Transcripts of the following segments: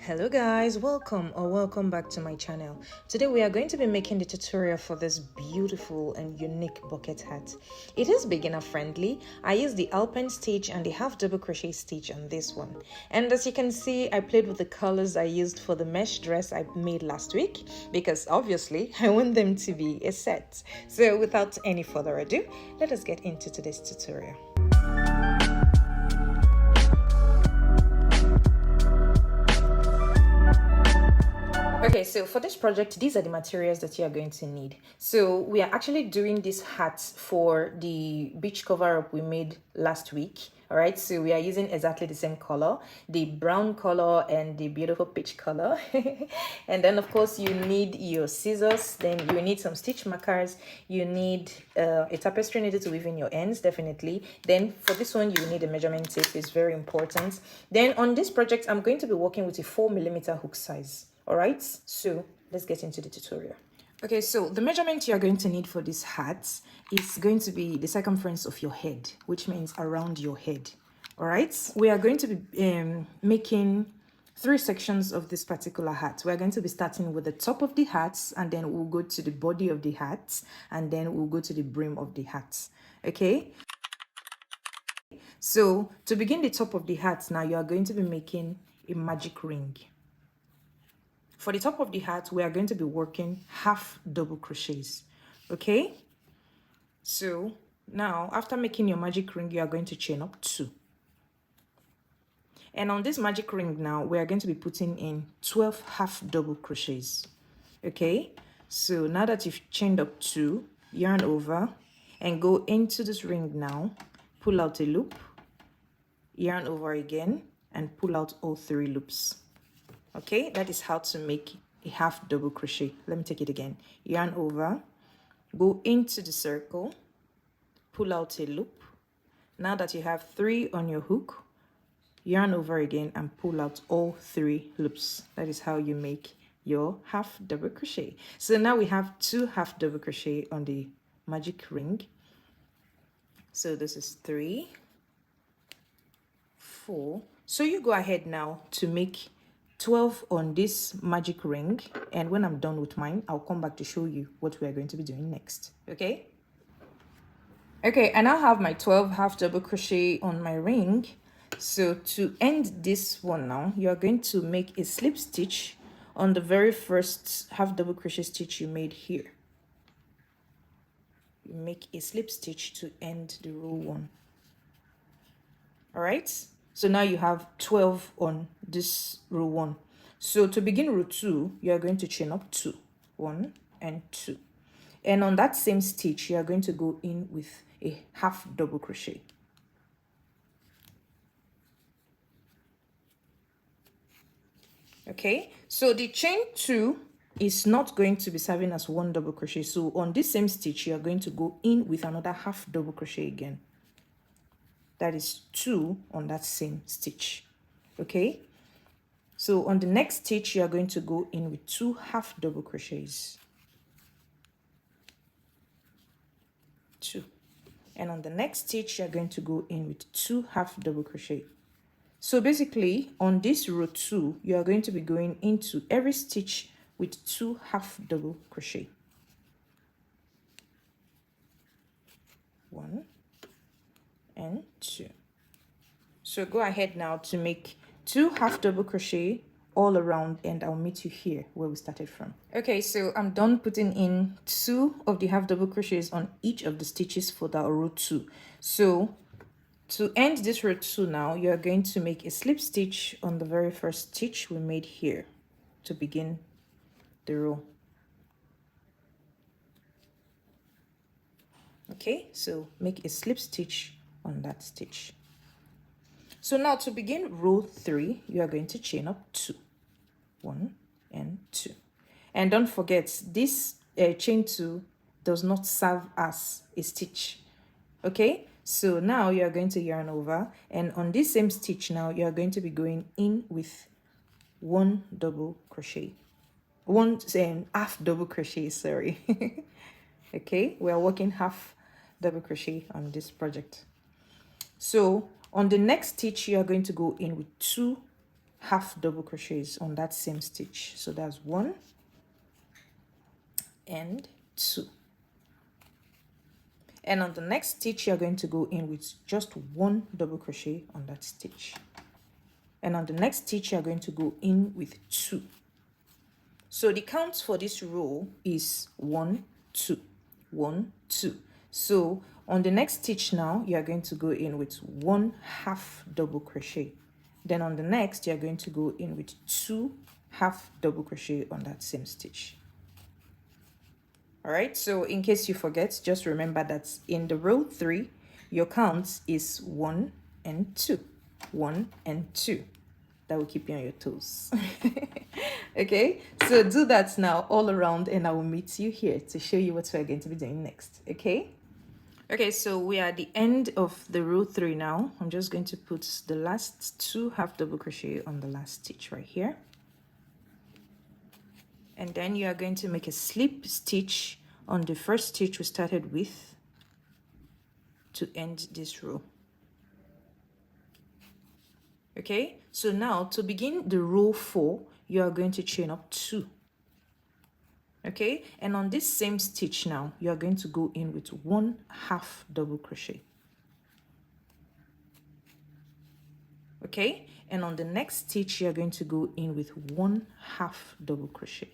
Hello guys, welcome back to my channel. Today we are going to be making the tutorial for this beautiful and unique bucket hat. It is beginner friendly. I used the alpine stitch and the half double crochet stitch on this one. And as you can see, I played with the colors I used for the mesh dress I made last week because obviously I want them to be a set. So without any further ado, let us get into today's tutorial. Okay, so for this project, these are the materials that you are going to need. So we are actually doing this hat for the beach cover up we made last week. All right, so we are using exactly the same color, the brown color and the beautiful peach color. And then of course you need your scissors, then you need some stitch markers, you need a tapestry needed to weave in your ends, definitely. Then for this one you need a measurement tape, it's very important. Then on this project I'm going to be working with a 4mm hook size. All right, so let's get into the tutorial. Okay, so the measurement you're going to need for this hat is going to be the circumference of your head, which means around your head. All right, we are going to be making 3 sections of this particular hat. We're going to be starting with the top of the hat, and then we'll go to the body of the hat, and then we'll go to the brim of the hat. Okay, so to begin the top of the hat, now you are going to be making a magic ring. For the top of the hat, we are going to be working half double crochets. Okay, so now after making your magic ring, you are going to chain up 2. And on this magic ring now, we are going to be putting in 12 half double crochets. Okay, so now that you've chained up 2, yarn over and go into this ring now, pull out a loop, yarn over again, and pull out all 3 loops. Okay, that is how to make a half double crochet. Let me take it again. Yarn over, go into the circle, pull out a loop. Now that you have 3 on your hook, yarn over again and pull out all 3 loops. That is how you make your half double crochet. So now we have 2 half double crochet on the magic ring. So this is 3, 4. So you go ahead now to make 12 on this magic ring, and when I'm done with mine, I'll come back to show you what we are going to be doing next. Okay, I now have my 12 half double crochet on my ring. So to end this one now, you're going to make a slip stitch on the very first half double crochet stitch you made here. You make a slip stitch to end the row 1. All right, so now you have 12 on this row 1. So to begin row 2, you are going to chain up 2, 1 and 2. And on that same stitch, you are going to go in with a half double crochet. Okay, so the chain 2 is not going to be serving as 1 double crochet. So on this same stitch, you are going to go in with another half double crochet again. That is 2 on that same stitch. Okay, so on the next stitch you are going to go in with 2 half double crochets, 2, and on the next stitch you are going to go in with 2 half double crochet. So basically on this row 2 you are going to be going into every stitch with 2 half double crochet, 1 and 2. So go ahead now to make 2 half double crochet all around, and I'll meet you here where we started from. Okay, so I'm done putting in 2 of the half double crochets on each of the stitches for that row 2. So to end this row 2 now, you're going to make a slip stitch on the very first stitch we made here to begin the row. Okay, so make a slip stitch on that stitch. So now to begin row 3, you are going to chain up 2, 1 and 2. And don't forget, this chain 2 does not serve as a stitch. Okay, so now you are going to yarn over, and on this same stitch now you are going to be going in with 1 double crochet, half double crochet, sorry. Okay, we are working half double crochet on this project. So on the next stitch you are going to go in with 2 half double crochets on that same stitch. So that's 1 and 2. And on the next stitch, you're going to go in with just 1 double crochet on that stitch. And on the next stitch, you're going to go in with 2. So the count for this row is 1, 2, 1, 2. So on the next stitch now, you're going to go in with 1 half double crochet. Then on the next, you're going to go in with 2 half double crochet on that same stitch. All right, so in case you forget, just remember that in the row 3, your count is 1 and 2, 1 and 2. That will keep you on your toes. Okay, so do that now all around, and I will meet you here to show you what we're going to be doing next. Okay, so we are at the end of the row 3 now. I'm just going to put the last 2 half double crochet on the last stitch right here. And then you are going to make a slip stitch on the first stitch we started with to end this row. Okay, so now to begin the row 4, you are going to chain up 2. Okay, and on this same stitch now, you are going to go in with 1 half double crochet. Okay, and on the next stitch, you are going to go in with 1 half double crochet.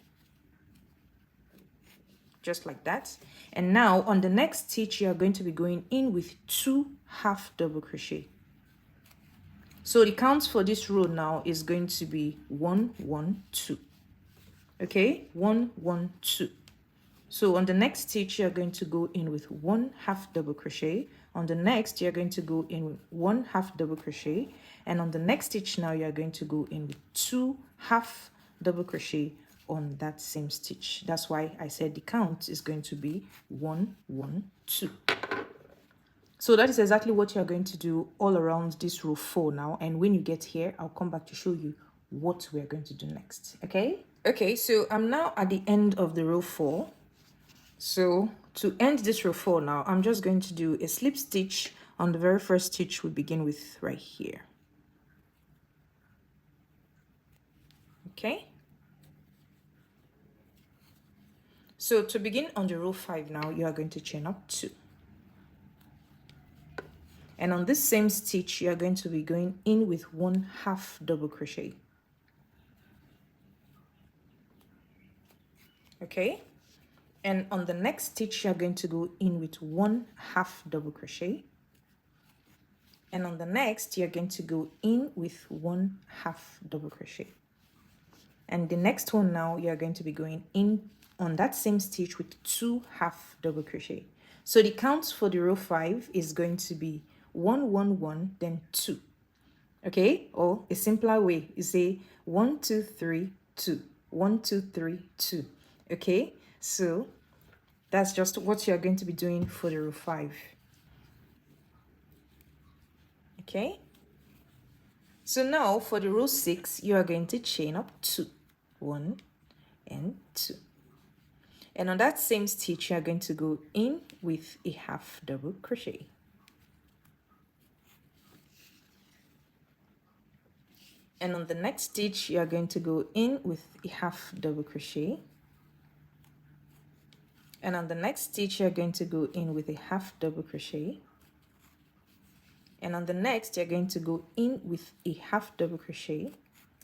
Just like that. And now on the next stitch, you are going to be going in with 2 half double crochet. So the count for this row now is going to be 1, 1, 2. Okay, 1, 1, 2. So on the next stitch, you're going to go in with 1 half double crochet. On the next, you're going to go in with 1 half double crochet. And on the next stitch now, you're going to go in with 2 half double crochet on that same stitch. That's why I said the count is going to be 1, 1, 2. So that is exactly what you're going to do all around this row 4 now. And when you get here, I'll come back to show you what we're going to do next. Okay, so I'm now at the end of the row 4. So to end this row 4 now, I'm just going to do a slip stitch on the very first stitch we begin with right here. Okay. So to begin on the row 5 now, you are going to chain up 2. And on this same stitch, you are going to be going in with 1 half double crochet. Okay. And on the next stitch, you are going to go in with 1 half double crochet. And on the next, you're going to go in with 1 half double crochet. And the next one now, you're going to be going in on that same stitch with 2 half double crochet. So the count for the row 5 is going to be 1, 1, 1, then 2. Okay, or a simpler way, you say 1, 2, 3, 2, 1, 2, 3, 2. Okay, so that's just what you're going to be doing for the row 5. Okay, so now for the row 6, you are going to chain up 2, 1 and 2. And on that same stitch, you are going to go in with a half double crochet. And on the next stitch, you are going to go in with a half double crochet. And on the next stitch, you're going to go in with a half double crochet. And on the next, you're going to go in with a half double crochet.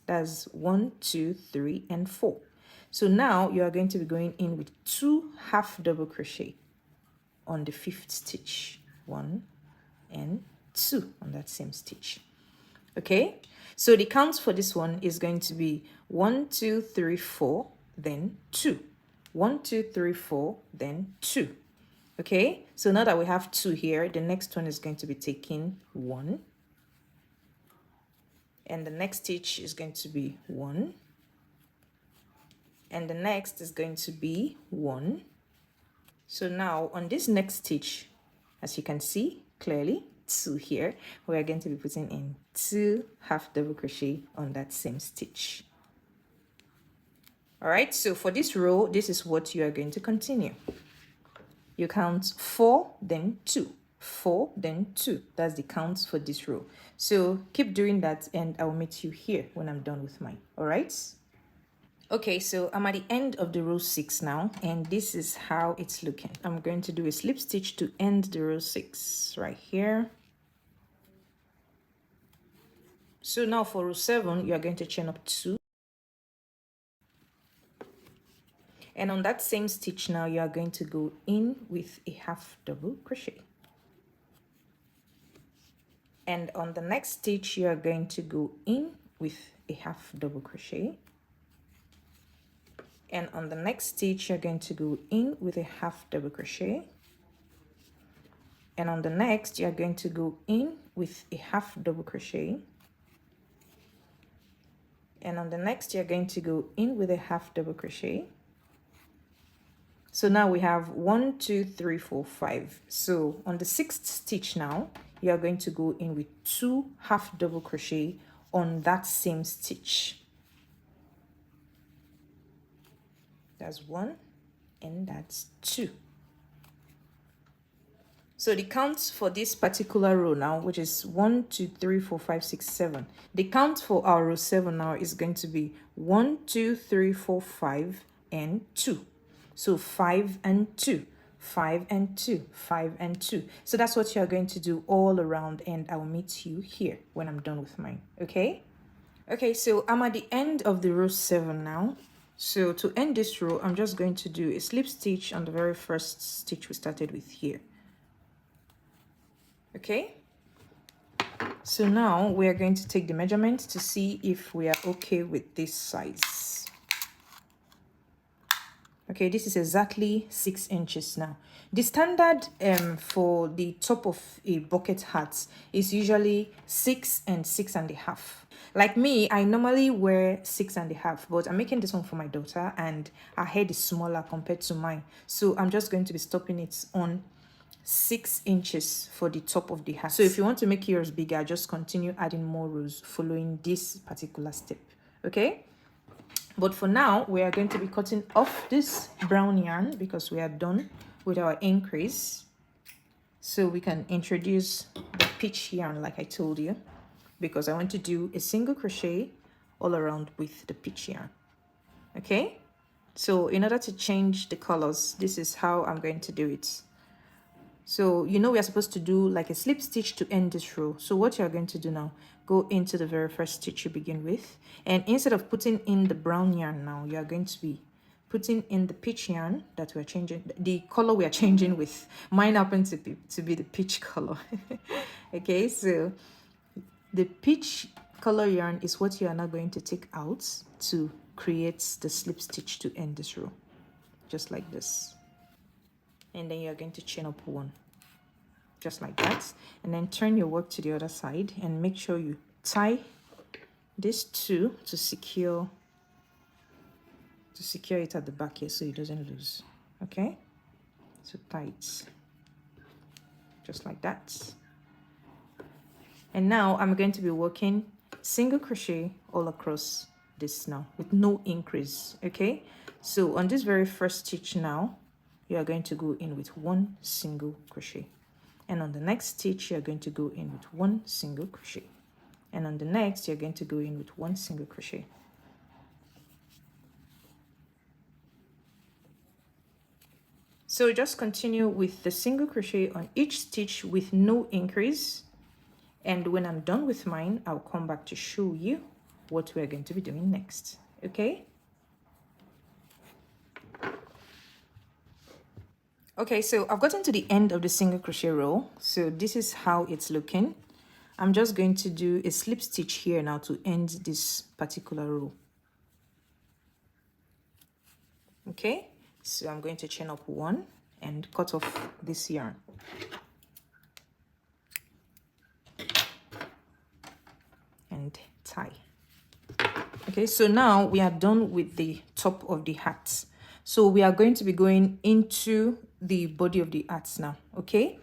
That's 1, 2, 3, and 4. So now you are going to be going in with 2 half double crochet on the 5th stitch. 1 and 2 on that same stitch. Okay, so the count for this one is going to be 1, 2, 3, 4, then 2. 1, 2, 3, 4, then 2. Okay, so now that we have 2 here, the next one is going to be taking 1. And the next stitch is going to be 1. And the next is going to be 1. So now on this next stitch, as you can see clearly, 2 here, we are going to be putting in 2 half double crochet on that same stitch. All right, so for this row, this is what you are going to continue. You count 4, then 2. 4, then 2. That's the count for this row. So keep doing that and I'll meet you here when I'm done with mine. All right. Okay, so I'm at the end of the row 6 now, and this is how it's looking. I'm going to do a slip stitch to end the row 6 right here. So now for row 7, you are going to chain up 2. And on that same stitch now, you are going to go in with a half double crochet. And on the next stitch, you are going to go in with a half double crochet. And on the next stitch, you're going to go in with a half double crochet. And on the next, you're going to go in with a half double crochet. And on the next, you're going to go in with a half double crochet. So now we have 1, 2, 3, 4, 5. So on the 6th stitch now, you are going to go in with 2 half double crochet on that same stitch. That's 1 and that's 2. So the counts for this particular row now, which is 1, 2, 3, 4, 5, 6, 7. The count for our row 7 now is going to be 1, 2, 3, 4, 5, and 2. So 5 and 2, 5 and 2, 5 and 2. So that's what you're going to do all around, and I'll meet you here when I'm done with mine, okay? Okay, so I'm at the end of the row 7 now. So to end this row, I'm just going to do a slip stitch on the very first stitch we started with here. Okay, so now we are going to take the measurement to see if we are okay with this size. Okay, this is exactly 6 inches now. The standard for the top of a bucket hat is usually 6 and 6.5. Like me, I normally wear 6.5, but I'm making this one for my daughter and her head is smaller compared to mine. So I'm just going to be stopping it on 6 inches for the top of the hat. So if you want to make yours bigger, just continue adding more rows following this particular step, okay? But for now, we are going to be cutting off this brown yarn because we are done with our increase. So we can introduce the peach yarn like I told you, because I want to do a single crochet all around with the peach yarn, okay? So in order to change the colors, this is how I'm going to do it. So you know we are supposed to do like a slip stitch to end this row. So what you're going to do now, go into the very first stitch you begin with, and instead of putting in the brown yarn now, you are going to be putting in the peach yarn that we're changing, the color we are changing with. Mine happens to be the peach color. Okay, so the peach color yarn is what you are now going to take out to create the slip stitch to end this row, just like this. And then you're going to chain up 1, just like that, and then turn your work to the other side and make sure you tie this 2 to secure it at the back here so it doesn't lose. Okay, so tie it just like that. And now I'm going to be working single crochet all across this now with no increase. Okay, so on this very first stitch now, you are going to go in with 1 single crochet, and on the next stitch you are going to go in with 1 single crochet, and on the next you're going to go in with 1 single crochet. So just continue with the single crochet on each stitch with no increase, and when I'm done with mine, I'll come back to show you what we're going to be doing next. Okay. Okay, so I've gotten to the end of the single crochet row. So this is how it's looking. I'm just going to do a slip stitch here now to end this particular row. Okay, so I'm going to chain up 1 and cut off this yarn. And tie. Okay, so now we are done with the top of the hat. So we are going to be going into the body of the hat now, okay?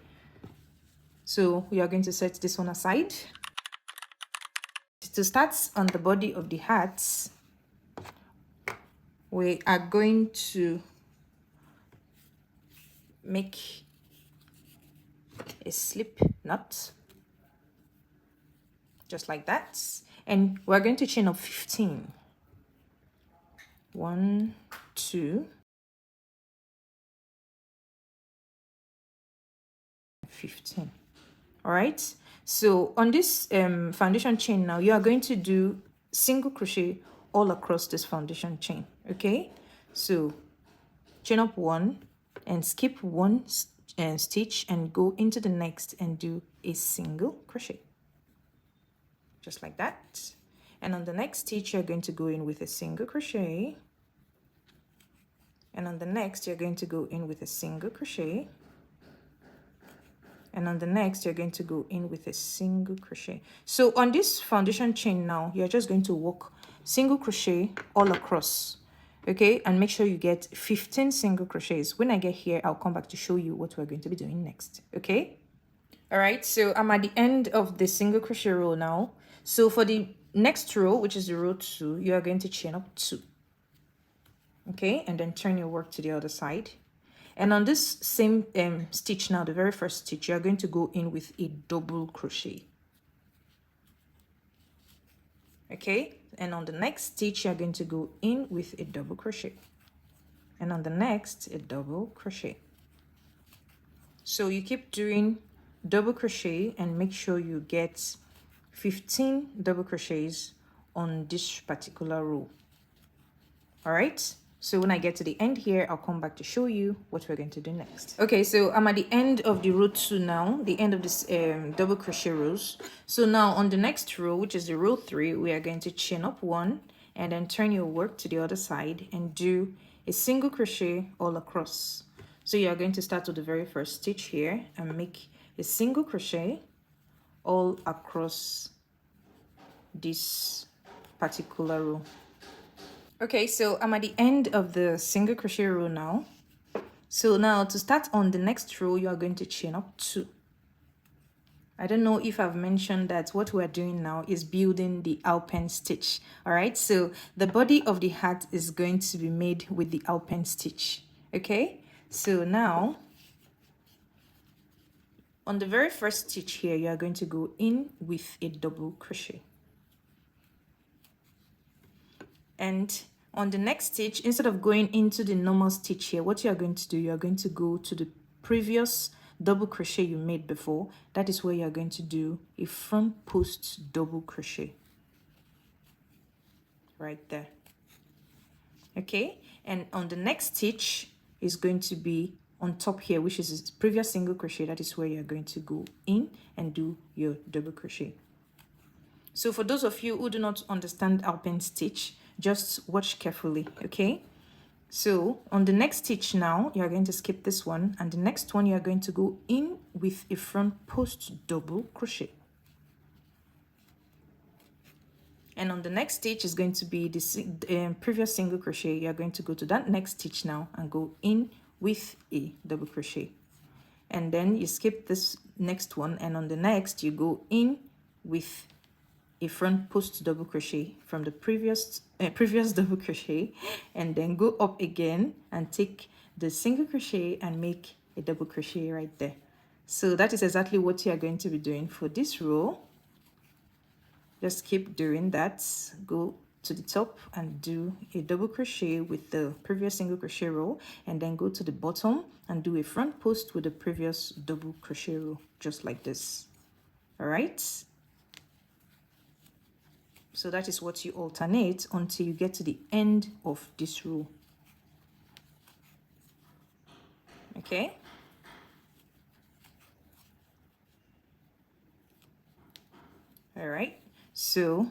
So we are going to set this one aside. To start on the body of the hat, we are going to make a slip knot, just like that. And we're going to chain up 15. 1, 2, 15. All right, so on this foundation chain now, you are going to do single crochet all across this foundation chain. Okay, so chain up 1 and skip 1 stitch and go into the next and do a single crochet, just like that. And on the next stitch, you're going to go in with a single crochet, and on the next you're going to go in with a single crochet, and on the next you're going to go in with a single crochet. So on this foundation chain now, you're just going to work single crochet all across, okay, and make sure you get 15 single crochets. When I get here, I'll come back to show you what we're going to be doing next. Okay, all right, so I'm at the end of the single crochet row now. So for the next row, which is the row 2, you are going to chain up 2, okay, and then turn your work to the other side. And on this same stitch now, the very first stitch, you're going to go in with a double crochet, okay, and on the next stitch you're going to go in with a double crochet, and on the next a double crochet. So you keep doing double crochet and make sure you get 15 double crochets on this particular row. All right, so when I get to the end here, I'll come back to show you what we're going to do next. Okay, so I'm at the end of the row 2 now, the end of this double crochet rows. So now on the next row, which is the row 3, we are going to chain up 1 and then turn your work to the other side and do a single crochet all across. So you are going to start with the very first stitch here and make a single crochet all across this particular row. Okay, so I'm at the end of the single crochet row now. So now to start on the next row, you are going to chain up 2. I don't know if I've mentioned that what we're doing now is building the alpine stitch. All right, so the body of the hat is going to be made with the alpine stitch. Okay, so now on the very first stitch here, you are going to go in with a double crochet. And on the next stitch, instead of going into the normal stitch here, what you are going to do, you are going to go to the previous double crochet you made before. That is where you are going to do a front post double crochet right there. Okay, and on the next stitch is going to be on top here, which is the previous single crochet. That is where you're going to go in and do your double crochet. So for those of you who do not understand alpine stitch, just watch carefully, okay? So on the next stitch now, you're going to skip this one, and the next one you're going to go in with a front post double crochet. And on the next stitch is going to be the previous single crochet. You're going to go to that next stitch now and go in with a double crochet. And then you skip this next one, and on the next you go in with a front post double crochet from the previous double crochet, and then go up again and take the single crochet and make a double crochet right there. So that is exactly what you are going to be doing for this row. Just keep doing that. Go to the top and do a double crochet with the previous single crochet row, and then go to the bottom and do a front post with the previous double crochet row, just like this. All right, so that is what you alternate until you get to the end of this row. Okay, all right, so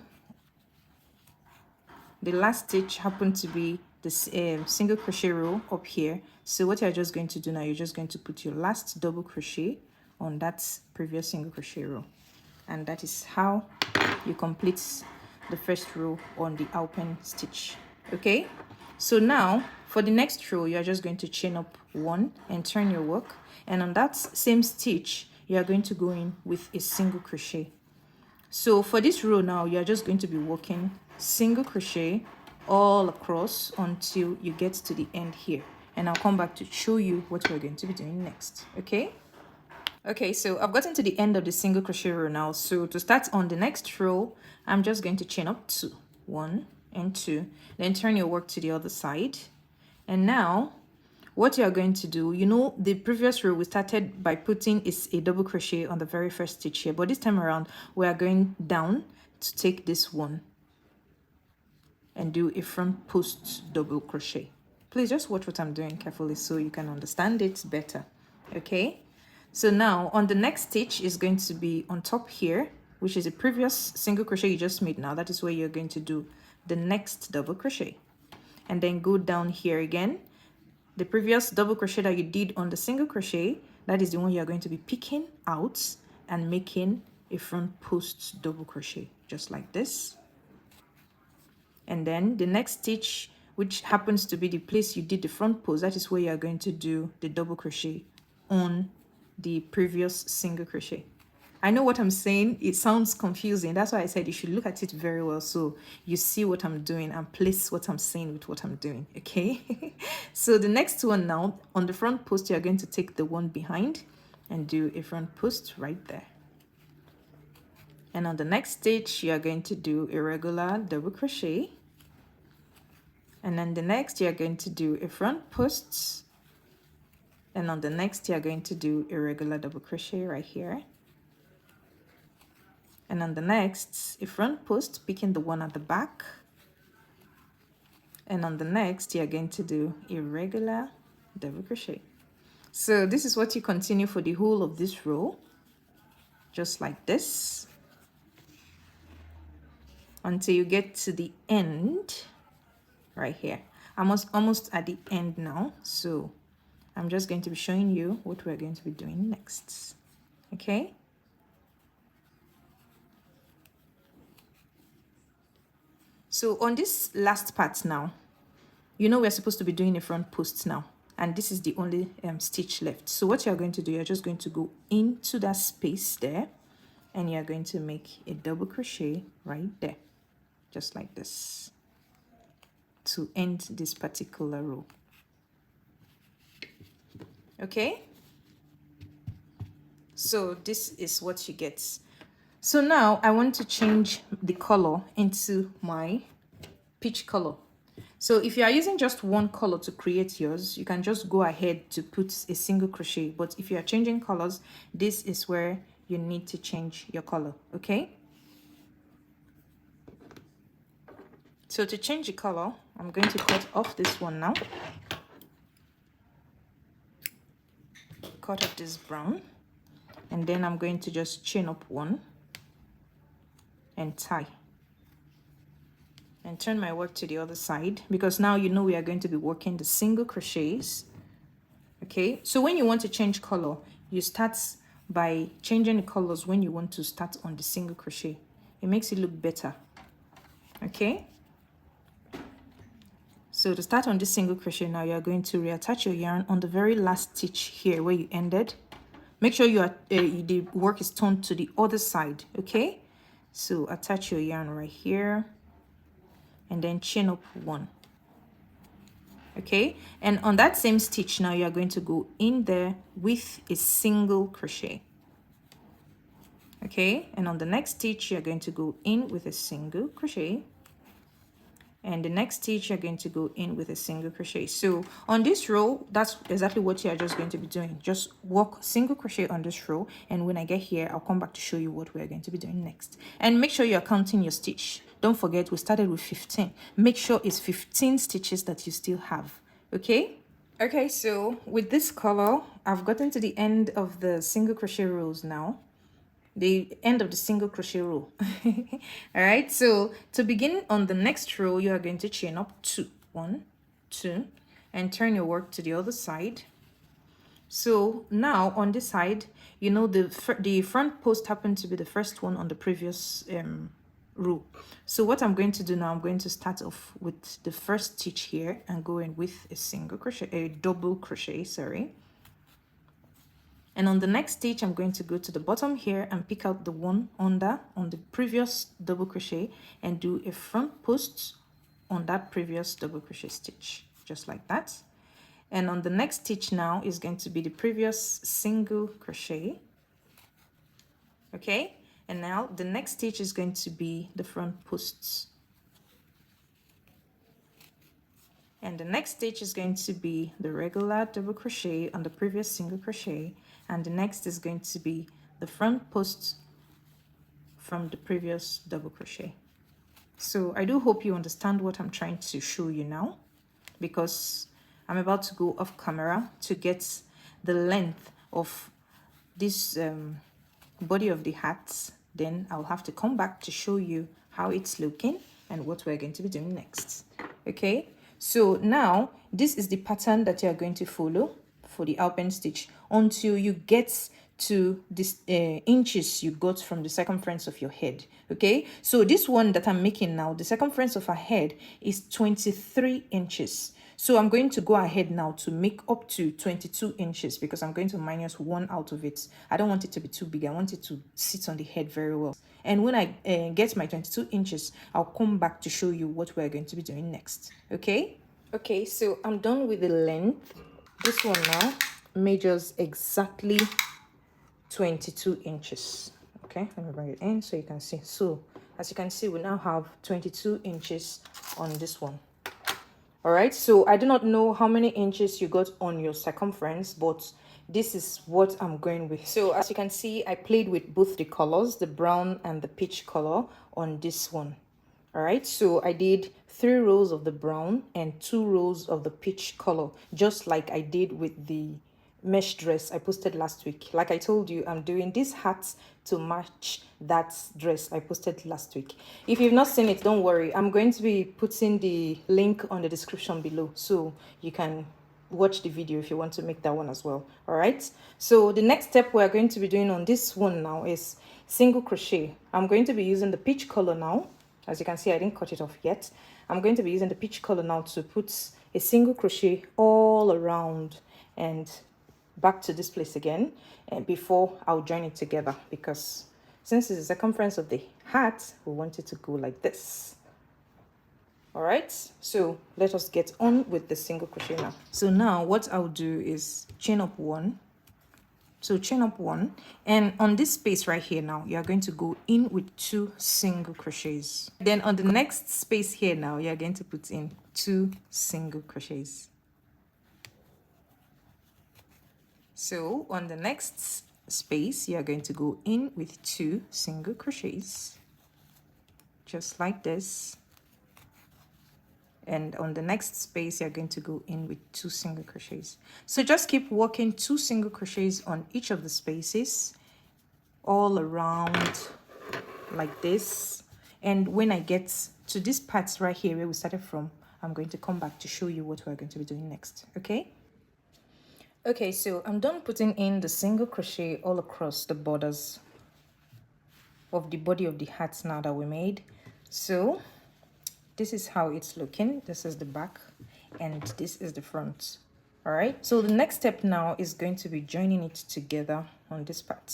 the last stitch happened to be the single crochet row up here. So what you're just going to do now, you're just going to put your last double crochet on that previous single crochet row, and that is how you complete the first row on the alpine stitch. Okay, so now for the next row, you are just going to chain up 1 and turn your work, and on that same stitch you are going to go in with a single crochet. So for this row now, you are just going to be working single crochet all across until you get to the end here, and I'll come back to show you what we're going to be doing next. Okay, Okay, so I've gotten to the end of the single crochet row now. So to start on the next row, I'm just going to chain up 2, 1 and 2, then turn your work to the other side. And now what you are going to do, you know, the previous row we started by putting is a double crochet on the very first stitch here, but this time around we are going down to take this one and do a front post double crochet. Please just watch what I'm doing carefully so you can understand it better. Okay, so now on the next stitch is going to be on top here, which is a previous single crochet you just made. Now that is where you're going to do the next double crochet, and then go down here again. The previous double crochet that you did on the single crochet, that is the one you're going to be picking out and making a front post double crochet, just like this. And then the next stitch, which happens to be the place you did the front post, that is where you're going to do the double crochet on the previous single crochet. I know what I'm saying, it sounds confusing. That's why I said you should look at it very well so you see what I'm doing and place what I'm saying with what I'm doing, okay? So the next one now, on the front post, you're going to take the one behind and do a front post right there. And on the next stitch, you're going to do a regular double crochet. And then the next, you're going to do a front post. And on the next, you're going to do a regular double crochet right here. And on the next, a front post, picking the one at the back. And on the next, you're going to do a regular double crochet. So this is what you continue for the whole of this row, just like this, until you get to the end right here. I'm almost at the end now, so I'm just going to be showing you what we're going to be doing next. Okay, so on this last part now, you know we're supposed to be doing a front post now, and this is the only stitch left. So what you're going to do, you're just going to go into that space there, and you're going to make a double crochet right there, just like this, to end this particular row. Okay, so this is what you get. So now I want to change the color into my peach color. So if you are using just one color to create yours, you can just go ahead to put a single crochet. But if you are changing colors, this is where you need to change your color. Okay, so to change the color, I'm going to cut off this one now. Cut off this brown, and then I'm going to just chain up 1 and tie, and turn my work to the other side, because now you know we are going to be working the single crochets. Okay, so when you want to change color, you start by changing the colors when you want to start on the single crochet. It makes it look better. Okay, so to start on this single crochet now, you're going to reattach your yarn on the very last stitch here where you ended. Make sure you are the work is turned to the other side. Okay, so attach your yarn right here and then chain up 1. Okay, and on that same stitch now, you are going to go in there with a single crochet. Okay, and on the next stitch, you're going to go in with a single crochet, and the next stitch you're going to go in with a single crochet. So on this row, that's exactly what you're just going to be doing. Just work single crochet on this row, and when I get here, I'll come back to show you what we're going to be doing next. And make sure you're counting your stitch. Don't forget, we started with 15. Make sure it's 15 stitches that you still have. Okay, so with this color, I've gotten to the end of the single crochet rows now, the end of the single crochet row. All right, so to begin on the next row, you are going to chain up 2, 1, 2, and turn your work to the other side. So now on this side, you know the front post happened to be the first one on the previous row. So what I'm going to do now, I'm going to start off with the first stitch here and go in with a single crochet, a double crochet, sorry. And on the next stitch, I'm going to go to the bottom here and pick out the one under on the previous double crochet and do a front post on that previous double crochet stitch, just like that. And on the next stitch now is going to be the previous single crochet, Okay, and now the next stitch is going to be the front posts, and the next stitch is going to be the regular double crochet on the previous single crochet, and the next is going to be the front post from the previous double crochet. So I do hope you understand what I'm trying to show you now, because I'm about to go off camera to get the length of this body of the hat. Then I'll have to come back to show you how it's looking and what we're going to be doing next. Okay, so now this is the pattern that you're going to follow for the alpine stitch until you get to this inches you got from the circumference of your head. Okay, so this one that I'm making now, the circumference of her head is 23 inches. So I'm going to go ahead now to make up to 22 inches because I'm going to minus 1 out of it. I don't want it to be too big. I want it to sit on the head very well. And when I get my 22 inches, I'll come back to show you what we're going to be doing next. Okay? Okay, so I'm done with the length. This one now measures exactly 22 inches. Okay, let me bring it in so you can see. So as you can see, we now have 22 inches on this one. All right, so I do not know how many inches you got on your circumference, but this is what I'm going with. So as you can see, I played with both the colors, the brown and the peach color on this one. All right, so I did 3 rows of the brown and 2 rows of the peach color, just like I did with the mesh dress I posted last week. Like I told you, I'm doing this hat to match that dress I posted last week. If you've not seen it, don't worry. I'm going to be putting the link on the description below so you can watch the video if you want to make that one as well. All right, so the next step we're going to be doing on this one now is single crochet. I'm going to be using the peach color now. As you can see, I didn't cut it off yet. I'm going to be using the peach color now to put a single crochet all around and back to this place again, and before I'll join it together, because since it's the circumference of the hat, we want it to go like this. All right, so let us get on with the single crochet now. So now what I'll do is chain up 1. So chain up 1, and on this space right here now, you're going to go in with 2 single crochets. Then on the next space here now, you're going to put in 2 single crochets. So on the next space, you're going to go in with 2 single crochets, just like this. And on the next space, you're going to go in with 2 single crochets. So just keep working 2 single crochets on each of the spaces all around like this. And when I get to this part right here where we started from, I'm going to come back to show you what we're going to be doing next. Okay? Okay, so I'm done putting in the single crochet all across the borders of the body of the hat now that we made. So this is how it's looking. This is the back and this is the front. All right, so the next step now is going to be joining it together on this part.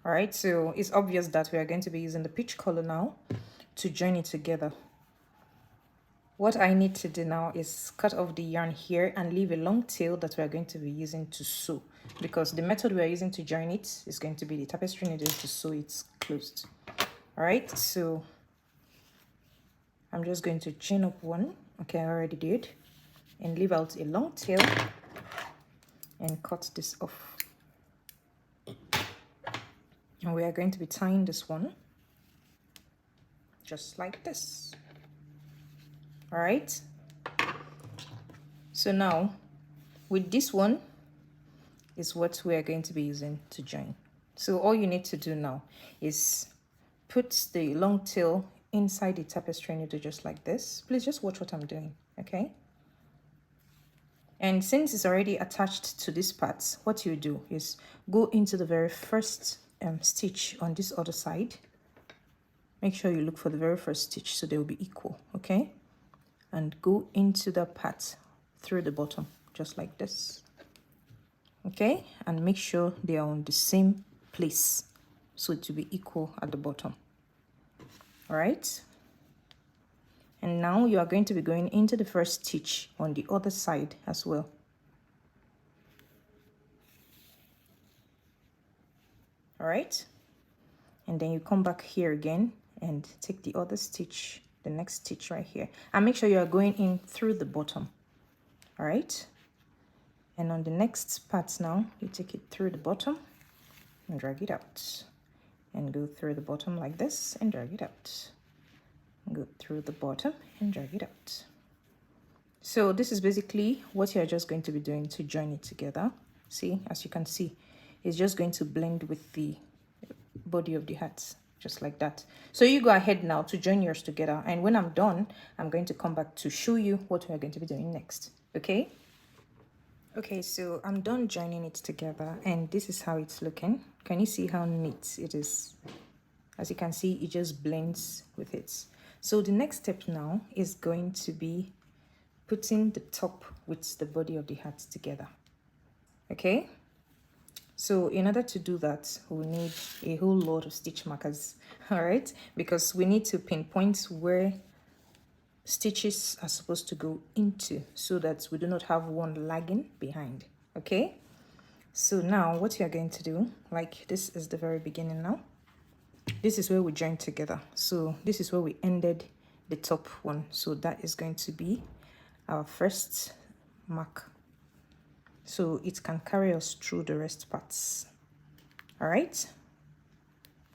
All right, so it's obvious that we are going to be using the peach color now to join it together. What I need to do now is cut off the yarn here and leave a long tail that we are going to be using to sew, because the method we are using to join it is going to be the tapestry needle to sew it closed. All right, so I'm just going to chain up 1. Okay, I already did, and leave out a long tail and cut this off. And we are going to be tying this one just like this. All right, so now with this one is what we are going to be using to join. So all you need to do now is put the long tail inside the tapestry needle just like this. Please just watch what I'm doing, okay? And since it's already attached to this part, what you do is go into the very first stitch on this other side. Make sure you look for the very first stitch so they will be equal, okay? And go into the part through the bottom just like this, okay? And make sure they are on the same place so it will be equal at the bottom. All right, and now you are going to be going into the first stitch on the other side as well. All right, and then you come back here again and take the other stitch, the next stitch right here, and make sure you are going in through the bottom. All right, and on the next part now, you take it through the bottom and drag it out, and go through the bottom like this and drag it out, go through the bottom and drag it out. So this is basically what you're just going to be doing to join it together. See, as you can see, it's just going to blend with the body of the hat, just like that. So you go ahead now to join yours together, and when I'm done, I'm going to come back to show you what we're going to be doing next. Okay, so I'm done joining it together, and this is how it's looking. Can you see how neat it is? As you can see, it just blends with it. So the next step now is going to be putting the top with the body of the hat together. Okay, so in order to do that, we'll need a whole lot of stitch markers. All right, because we need to pinpoint where stitches are supposed to go into, so that we do not have one lagging behind. Okay, so now what you're going to do, like this is the very beginning now, this is where we join together. So this is where we ended the top one, so that is going to be our first mark, so it can carry us through the rest parts. All right,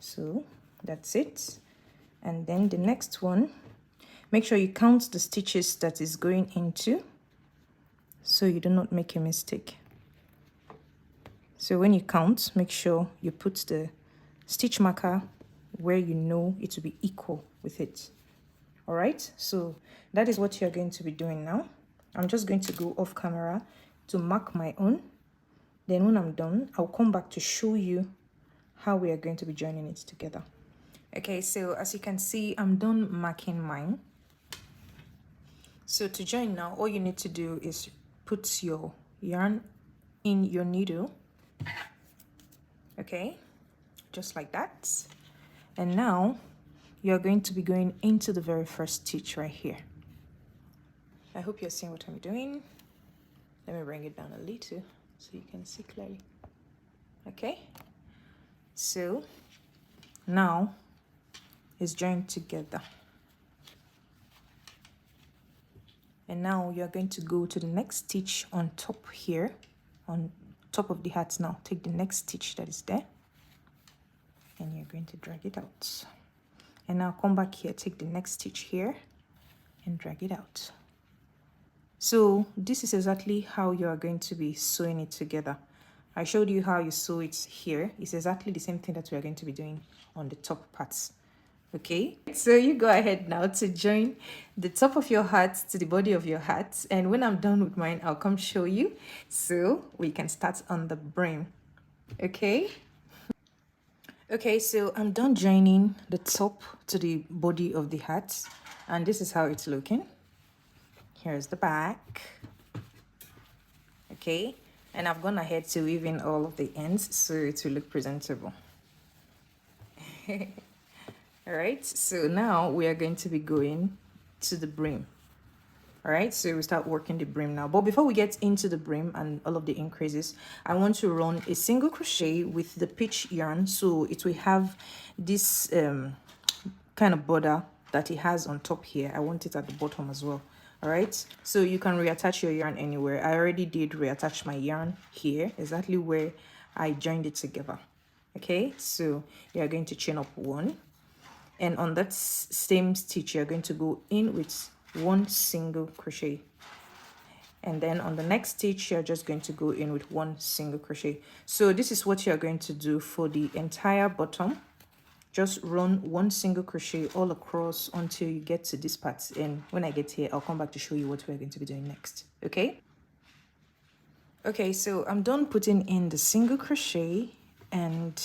so that's it. And then the next one, make sure you count the stitches that is going into, so you do not make a mistake. So when you count, make sure you put the stitch marker where you know it will be equal with it. All right, so that is what you're going to be doing now. I'm just going to go off camera to mark my own. Then when I'm done, I'll come back to show you how we are going to be joining it together. Okay, so as you can see, I'm done marking mine. So to join now, all you need to do is put your yarn in your needle. Okay, just like that. And now you're going to be going into the very first stitch right here. I hope you're seeing what I'm doing. Let me bring it down a little so you can see clearly. Okay, so now it's joined together. And now you're going to go to the next stitch on top here, on top of the hat. Now take the next stitch that is there, and you're going to drag it out. And now come back here, take the next stitch here and drag it out. So this is exactly how you are going to be sewing it together. I showed you how you sew it here. It's exactly the same thing that we are going to be doing on the top parts. Okay, so you go ahead now to join the top of your hat to the body of your hat, and when I'm done with mine, I'll come show you, so we can start on the brim. Okay, so I'm done joining the top to the body of the hat, and this is how it's looking. Here's the back. Okay, and I've gone ahead to weave in all of the ends so it will look presentable. All right, so now we are going to be going to the brim. All right, so we start working the brim now. But before we get into the brim and all of the increases, I want to run a single crochet with the pitch yarn, so it will have this kind of border that it has on top here. I want it at the bottom as well. All right, so you can reattach your yarn anywhere. I already did reattach my yarn here, exactly where I joined it together. Okay, so you are going to chain up one, and on that same stitch you're going to go in with one single crochet, and then on the next stitch you're just going to go in with one single crochet. So this is what you're going to do for the entire bottom. Just run one single crochet all across until you get to this part, and when I get here I'll come back to show you what we're going to be doing next. Okay, so I'm done putting in the single crochet, and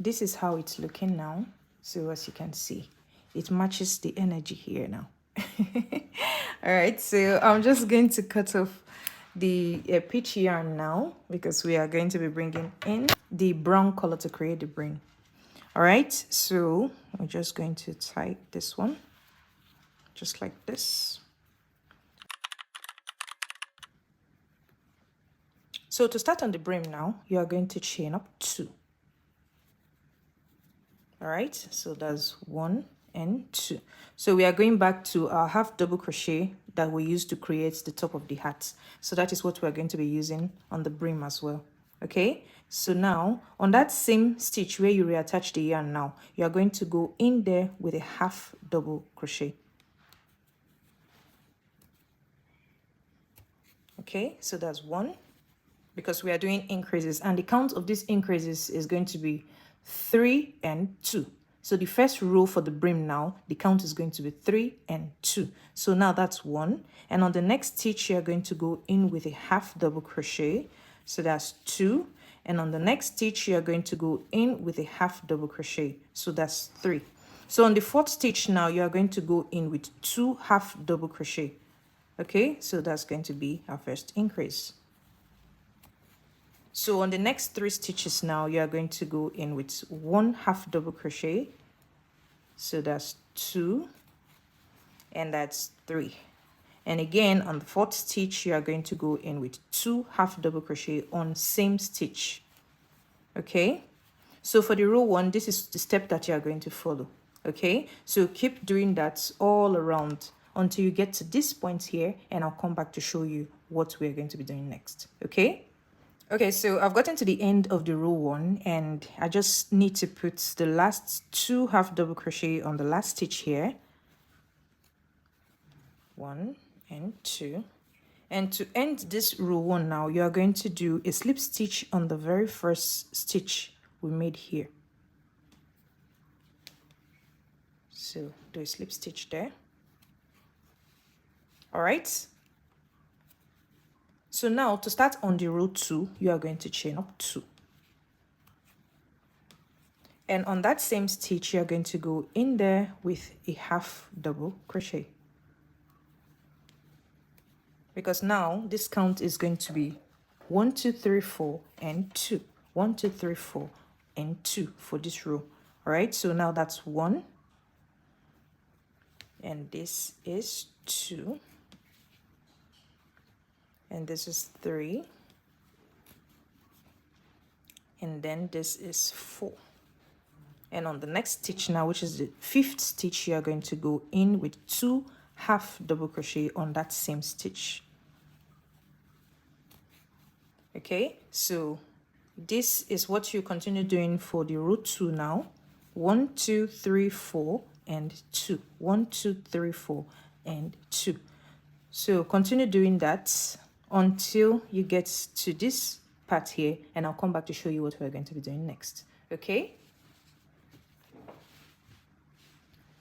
this is how it's looking now. So as you can see, it matches the energy here now. All right, so I'm just going to cut off the pitch yarn now, because we are going to be bringing in the brown color to create the brim. All right, so we're just going to tie this one just like this. So to start on the brim now, you are going to chain up two. All right, so that's 1 and 2. So we are going back to our half double crochet that we used to create the top of the hat. So that is what we're going to be using on the brim as well. Okay, so now on that same stitch where you reattach the yarn, now you are going to go in there with a half double crochet. Okay, so that's 1, because we are doing increases, and the count of these increases is going to be 3 and 2. So the first row for the brim now, the count is going to be 3 and 2. So now that's 1, and on the next stitch you're going to go in with a half double crochet, so that's 2, and on the next stitch you're going to go in with a half double crochet, so that's 3. So on the fourth stitch now you are going to go in with 2 half double crochet. Okay, so that's going to be our first increase. So on the next 3 stitches now you are going to go in with 1 half double crochet, so that's 2, and that's 3. And again on the fourth stitch you are going to go in with 2 half double crochet on same stitch. Okay, so for the row 1, this is the step that you are going to follow. Okay, so keep doing that all around until you get to this point here, and I'll come back to show you what we're going to be doing next. Okay. Okay, so I've gotten to the end of the row 1, and I just need to put the last 2 half double crochet on the last stitch here. 1 and 2. And to end this row 1 now, you are going to do a slip stitch on the very first stitch we made here. So do a slip stitch there. All right. So now to start on the row 2, you are going to chain up 2. And on that same stitch, you are going to go in there with a half double crochet. Because now this count is going to be 1, 2, 3, 4, and 2. 1, 2, 3, 4, and 2 for this row. All right, so now that's 1. And this is 2. And this is 3, and then this is 4. And on the next stitch now, which is the 5th stitch, you are going to go in with 2 half double crochet on that same stitch. Okay, so this is what you continue doing for the row 2 now. 1, 2, 3, 4, and 2. 1, 2, 3, 4, and 2. So continue doing that until you get to this part here, and I'll come back to show you what we're going to be doing next. Okay.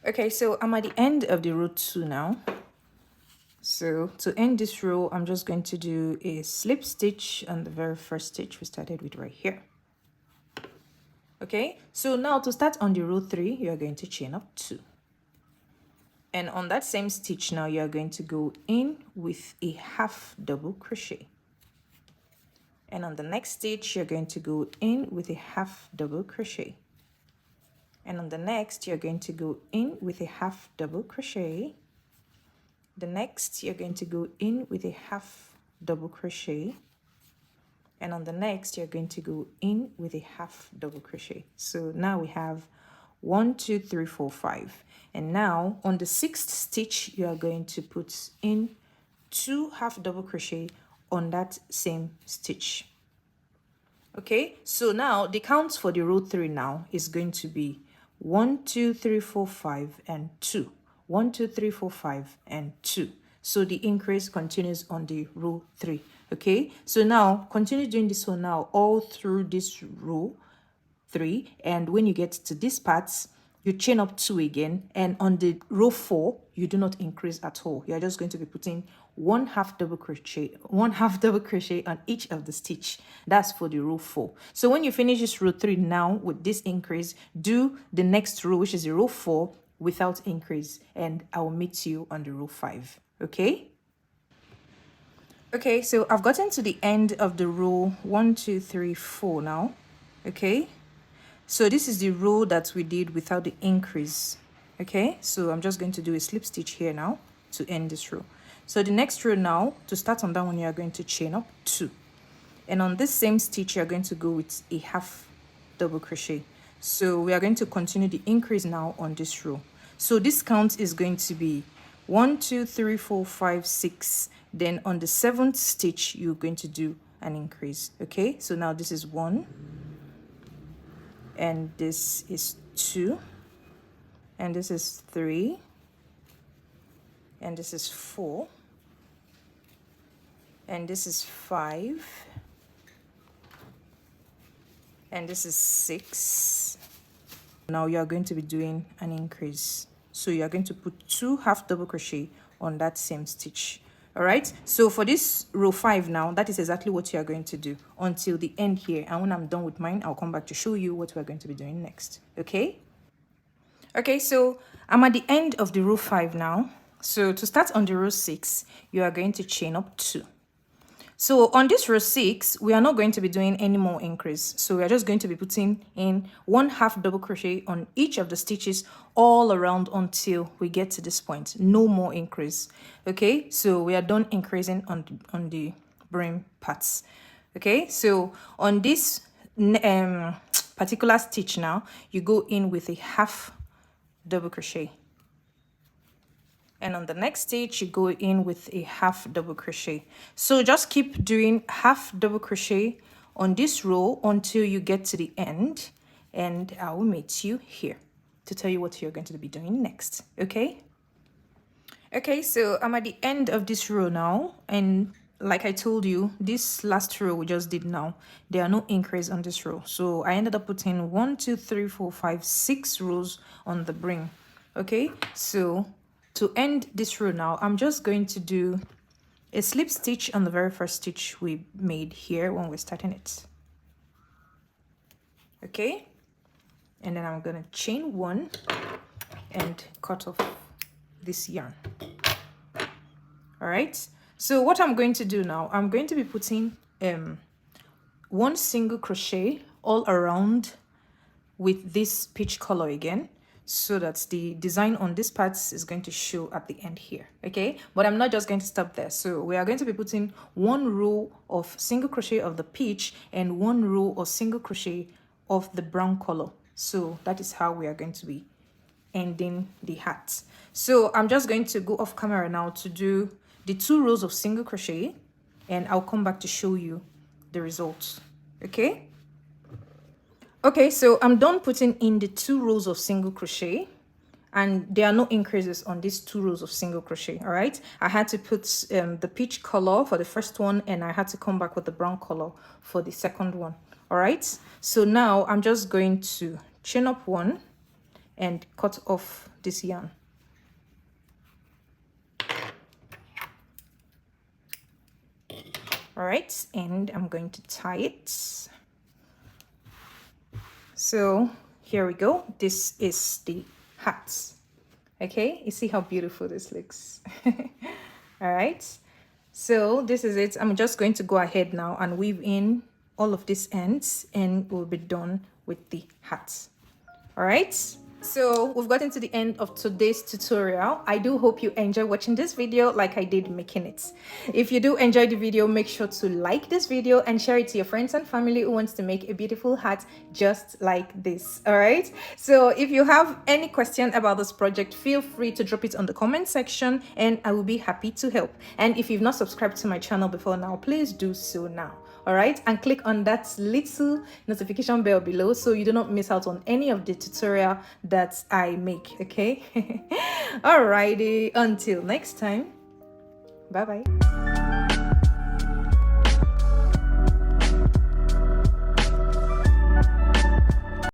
Okay, so I'm at the end of the row 2 now. So to end this row, I'm just going to do a slip stitch on the very first stitch we started with right here. Okay, so now to start on the row 3, you're going to chain up 2. And on that same stitch now, you are going to go in with a half double crochet. And on the next stitch, you're going to go in with a half double crochet. And on the next, you're going to go in with a half double crochet. The next, you're going to go in with a half double crochet. And on the next, you're going to go in with a half double crochet. So now we have 1, 2, 3, 4, 5. And now on the 6th stitch, you are going to put in 2 half double crochet on that same stitch. Okay, so now the count for the row 3 now is going to be 1, 2, 3, 4, 5, and 2. 1, 2, 3, 4, 5, and 2. So the increase continues on the row 3. Okay, so now continue doing this one now all through this row 3, and when you get to this part, you chain up 2 again, and on the row 4 you do not increase at all. You're just going to be putting 1 half double crochet on each of the stitch. That's for the row 4. So when you finish this row 3 now with this increase, do the next row, which is the row 4, without increase, and I will meet you on the row 5. Okay. Okay, so I've gotten to the end of the row 1, 2, 3, 4 now. Okay, so this is the row that we did without the increase. Okay, so I'm just going to do a slip stitch here now to end this row. So the next row now, to start on that one, you are going to chain up 2, and on this same stitch you are going to go with a half double crochet. So we are going to continue the increase now on this row. So this count is going to be 1, 2, 3, 4, 5, 6. Then on the 7th stitch, you're going to do an increase. Okay, so now this is 1, and this is 2, and this is 3, and this is 4, and this is 5, and this is 6. Now you are going to be doing an increase. So you are going to put 2 half double crochet on that same stitch. All right, so for this row 5 now, that is exactly what you are going to do until the end here. And when I'm done with mine, I'll come back to show you what we're going to be doing next. Okay, so I'm at the end of the row 5 now. So to start on the row 6, you are going to chain up 2. So on this row 6, we are not going to be doing any more increase. So we are just going to be putting in 1 half double crochet on each of the stitches all around until we get to this point. No more increase. Okay, so we are done increasing on the brim parts. Okay, so on this particular stitch now, you go in with a half double crochet. And on the next stitch, you go in with a half double crochet. So just keep doing half double crochet on this row until you get to the end, and I will meet you here to tell you what you're going to be doing next. Okay, so I'm at the end of this row now, and like I told you, this last row we just did now, there are no increase on this row. So I ended up putting 1, 2, 3, 4, 5, 6 rows on the brim. Okay, so to end this row now, I'm just going to do a slip stitch on the very first stitch we made here when we're starting it. Okay, and then I'm gonna chain 1 and cut off this yarn. All right, so what I'm going to do now, I'm going to be putting 1 single crochet all around with this peach color again, so that the design on this part is going to show at the end here. Okay, but I'm not just going to stop there. So we are going to be putting 1 row of single crochet of the peach and 1 row of single crochet of the brown color. So that is how we are going to be ending the hat. So I'm just going to go off camera now to do the 2 rows of single crochet, and I'll come back to show you the results. Okay, so I'm done putting in the 2 rows of single crochet, and there are no increases on these 2 rows of single crochet. All right, I had to put the peach color for the first one, and I had to come back with the brown color for the second one. All right, so now I'm just going to chain up 1 and cut off this yarn. All right, and I'm going to tie it. So here we go. This is the hat. Okay, you see how beautiful this looks. All right, so this is it. I'm just going to go ahead now and weave in all of these ends, and we'll be done with the hat. All right, so we've gotten to the end of today's tutorial. I do hope you enjoy watching this video like I did making it. If you do enjoy the video, make sure to like this video and share it to your friends and family who wants to make a beautiful hat just like this. All right, so if you have any question about this project, feel free to drop it on the comment section and I will be happy to help. And if you've not subscribed to my channel before now, please do so now. All right, and click on that little notification bell below so you do not miss out on any of the tutorial that I make. Okay, alrighty, until next time, bye bye.